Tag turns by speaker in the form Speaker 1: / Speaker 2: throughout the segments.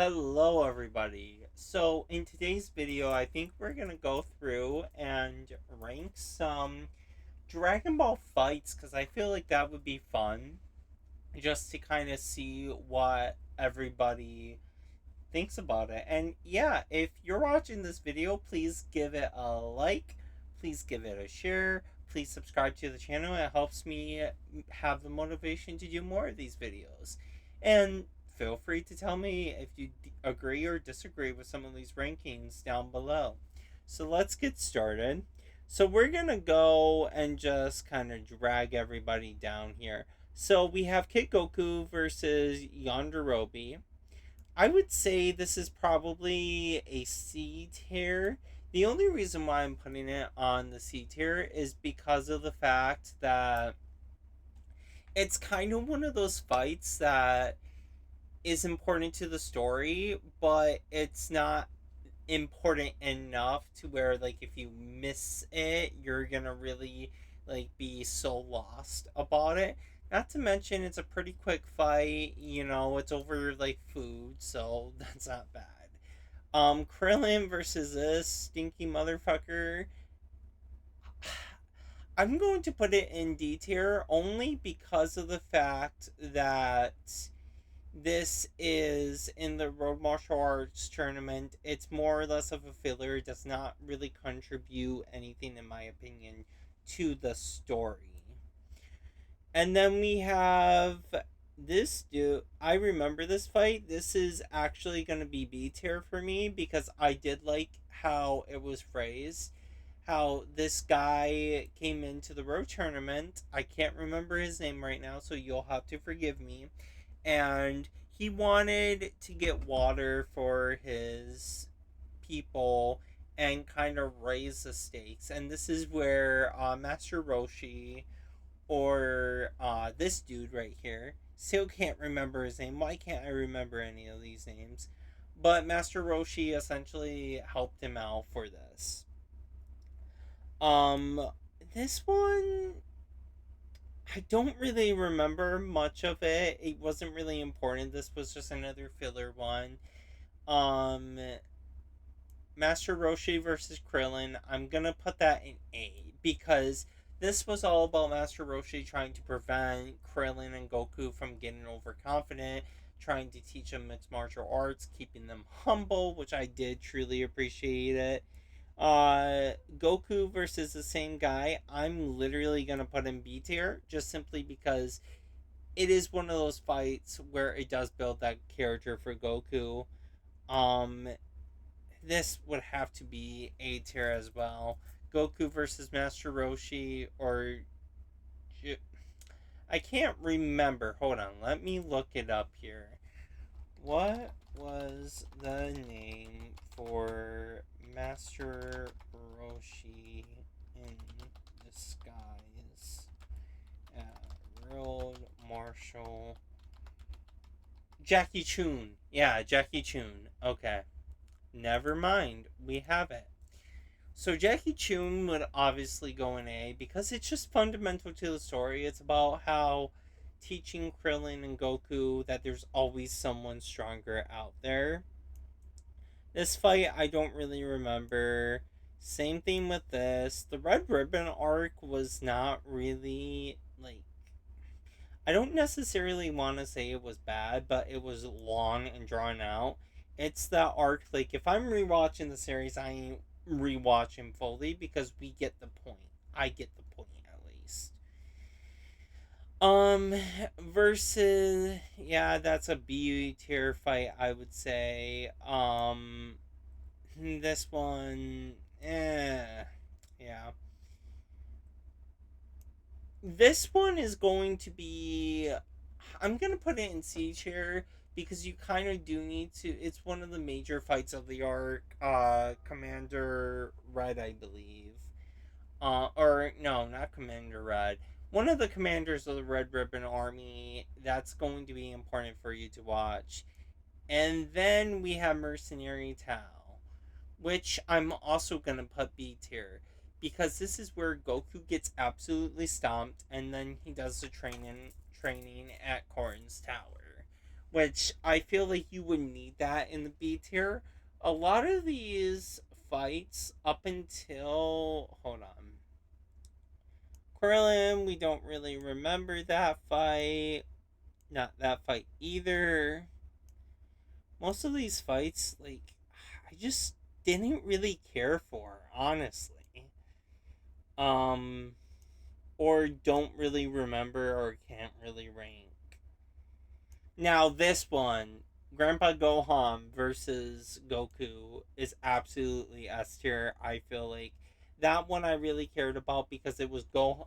Speaker 1: Hello everybody. So in today's video, I think we're going to go through and rank some Dragon Ball fights because I feel like that would be fun just to kind of see what everybody thinks about it. And yeah, if you're watching this video, please give it a like, please give it a share, please subscribe to the channel. It helps me have the motivation to do more of these videos. And feel free to tell me if you agree or disagree with some of these rankings down below. So let's get started. So we're going to go and just kind of drag everybody down here. So we have Kid Goku versus Yonderobi. I would say this is probably a C tier. The only reason why I'm putting it on the C tier is because of the fact that it's kind of one of those fights that is important to the story, but it's not important enough to where like if you miss it, you're gonna really like be so lost about it. Not to mention it's a pretty quick fight, it's over like food, so that's not bad. Krillin versus this stinky motherfucker. I'm going to put it in D tier only because of the fact that this is in the Road Martial Arts tournament. It's more or less of a filler. It does not really contribute anything, in my opinion, to the story. And then we have this dude. I remember this fight. This is actually going to be B tier for me because I did like how it was phrased. How this guy came into the road tournament. I can't remember his name right now, so you'll have to forgive me. And he wanted to get water for his people and kind of raise the stakes. And this is where Master Roshi or this dude right here, still can't remember his name. Why can't I remember any of these names? But Master Roshi essentially helped him out for this. Um, this one I don't really remember much of it. It wasn't really important. This was just another filler one. Um, Master Roshi versus Krillin. I'm gonna put that in A because this was all about Master Roshi trying to prevent Krillin and Goku from getting overconfident, trying to teach them mixed martial arts, keeping them humble, which I did truly appreciate it. Goku versus the same guy. I'm literally gonna put in B tier just simply because it is one of those fights where it does build that character for Goku. Um, this would have to be A tier as well. Goku versus Master Roshi, or I can't remember. Hold on, let me look it up here. What was the name for Master Roshi in disguise at World Martial? Jackie Chun. Yeah, Jackie Chun. Okay. Never mind. We have it. So Jackie Chun would obviously go in A because it's just fundamental to the story. It's about how teaching Krillin and Goku that there's always someone stronger out there. This fight I don't really remember. Same thing with this. The Red Ribbon arc was not really like, I don't necessarily want to say it was bad, but it was long and drawn out. It's that arc, like, if I'm rewatching the series, I ain't rewatching fully because we get the point. I get the point at least. Um, versus, yeah, that's a B tier fight, I would say. This one, yeah. This one is going to be. I'm gonna put it in C tier because you kind of do need to. It's one of the major fights of the arc. Commander Red, I believe. Or no, not Commander Red. One of the commanders of the Red Ribbon Army. That's going to be important for you to watch. And then we have Mercenary Tao, which I'm also gonna put B tier because this is where Goku gets absolutely stomped, and then he does the training at Korin's Tower, which I feel like you would need that in the B tier. A lot of these fights up until hold on. Krillin, we don't really remember that fight. Not that fight either. Most of these fights, like, I just didn't really care for, honestly. Um, or don't really remember or can't really rank. Now, this one, Grandpa Gohan versus Goku, is absolutely S tier. I feel like that one I really cared about because it was Goku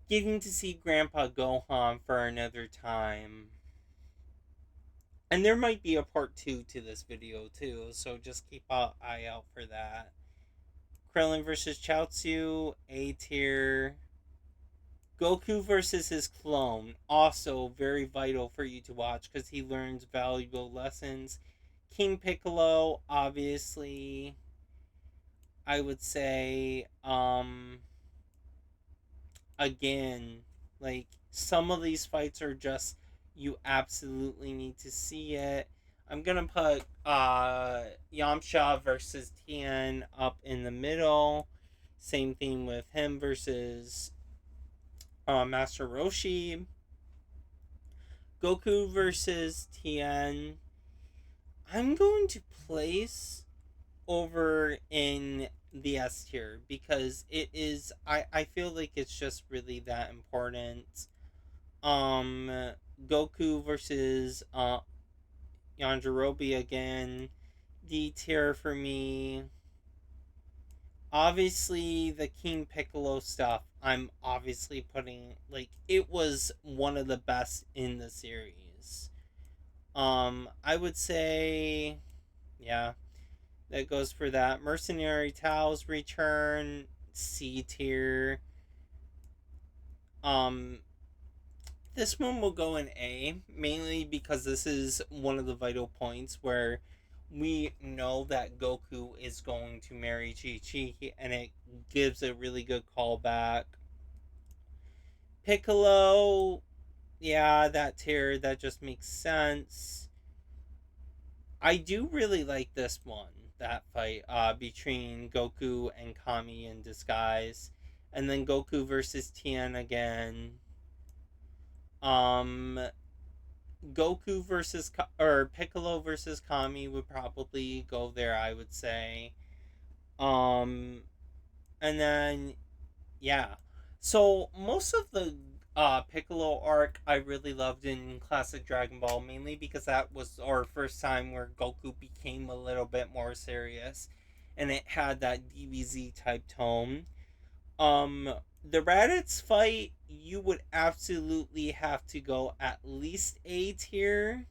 Speaker 1: getting to see Grandpa Gohan for another time. And there might be a part two to this video too, so just keep an eye out for that. Krillin versus Chaozu, A tier. Goku versus his clone, also very vital for you to watch because he learns valuable lessons. King Piccolo, obviously, I would say, again, like some of these fights are just you absolutely need to see it. I'm gonna put Yamcha versus Tien up in the middle. Same thing with him versus Master Roshi. Goku versus Tien. I'm going to place over in the S tier because it is I feel like it's just really that important. Um Goku versus Yanjirobe again. D tier for me. Obviously the King Piccolo stuff I'm obviously putting like it was one of the best in the series. I would say, yeah, that goes for that. Mercenary Tao's return, C tier. Um, this one will go in A, mainly because this is one of the vital points where we know that Goku is going to marry Chi Chi, and it gives a really good callback. Piccolo, yeah, that tier, that just makes sense. I do really like this one. That fight between Goku and Kami in disguise, and then Goku versus Tien again. Um, Goku versus or Piccolo versus Kami would probably go there. I would say. Um, and then yeah, so most of the Piccolo arc I really loved in classic Dragon Ball, mainly because that was our first time where Goku became a little bit more serious, and it had that DBZ type tone. The Raditz fight, you would absolutely have to go at least A tier,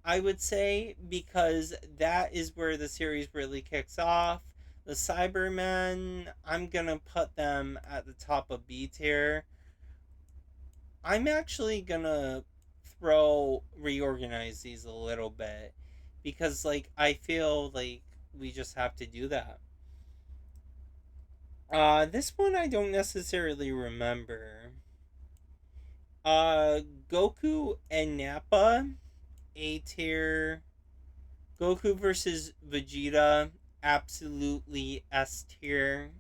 Speaker 1: I would say, because that is where the series really kicks off. The Cybermen, I'm gonna put them at the top of B tier. I'm actually gonna reorganize these a little bit because, like, I feel like we just have to do that. This one I don't necessarily remember. Goku and Nappa, A tier. Goku versus Vegeta, absolutely S tier.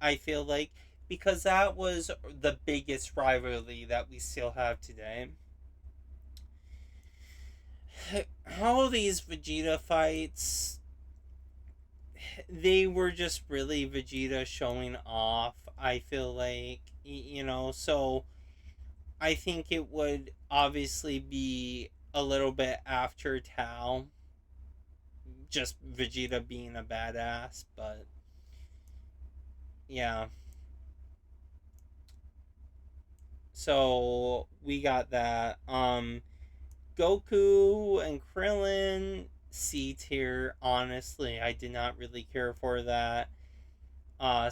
Speaker 1: I feel like because that was the biggest rivalry that we still have today. All these Vegeta fights, they were just really Vegeta showing off. I feel like so I think it would obviously be a little bit after Tao, just Vegeta being a badass, but yeah. So we got that. Goku and Krillin, C tier. Honestly, I did not really care for that.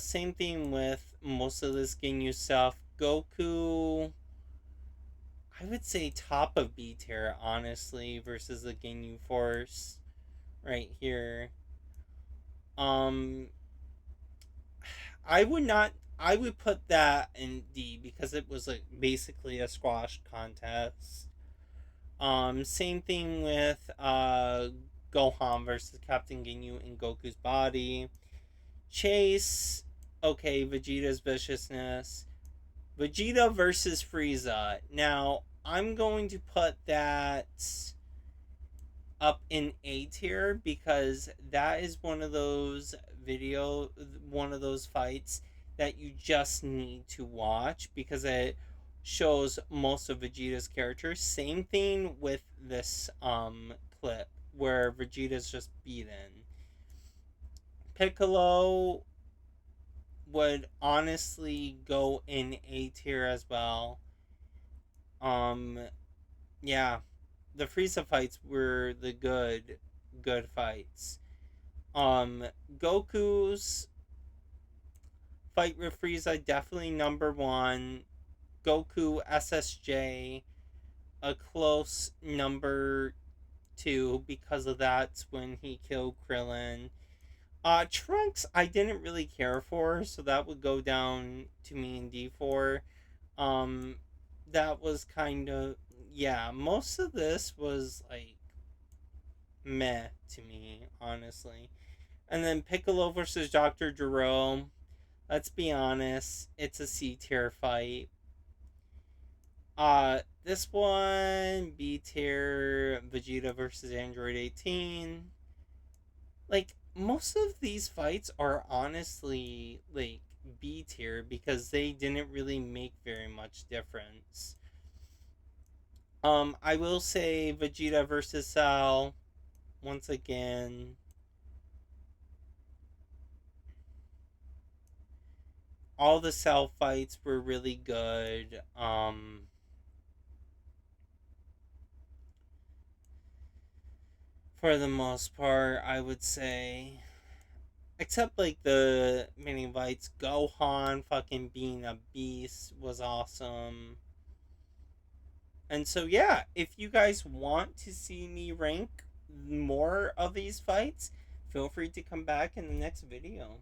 Speaker 1: Same thing with most of this Ginyu stuff. Goku, I would say top of B tier, honestly, versus the Ginyu Force right here. Um, I would not. I would put that in D because it was like basically a squash contest. Same thing with Gohan versus Captain Ginyu in Goku's body. Chase, okay, Vegeta's viciousness. Vegeta versus Frieza. Now, I'm going to put that up in A tier because that is one of those fights that you just need to watch because it shows most of Vegeta's character. Same thing with this clip where Vegeta's just beaten. Piccolo would honestly go in A tier as well. Um yeah, the Frieza fights were the good fights. Um, Goku's fight with Frieza definitely number one. Goku SSJ a close number two because of that's when he killed Krillin. Trunks I didn't really care for, so that would go down to me in D4. Um, that was kind of yeah. Most of this was like meh to me, honestly. And then Piccolo versus Dr. Jerome. Let's be honest, it's a C tier fight. This one, B tier, Vegeta versus Android 18. Like, most of these fights are honestly, like, B tier because they didn't really make very much difference. I will say Vegeta versus Cell, once again, all the Cell fights were really good. For the most part, I would say. Except like the mini bites, Gohan fucking being a beast was awesome. And so yeah, if you guys want to see me rank more of these fights, feel free to come back in the next video.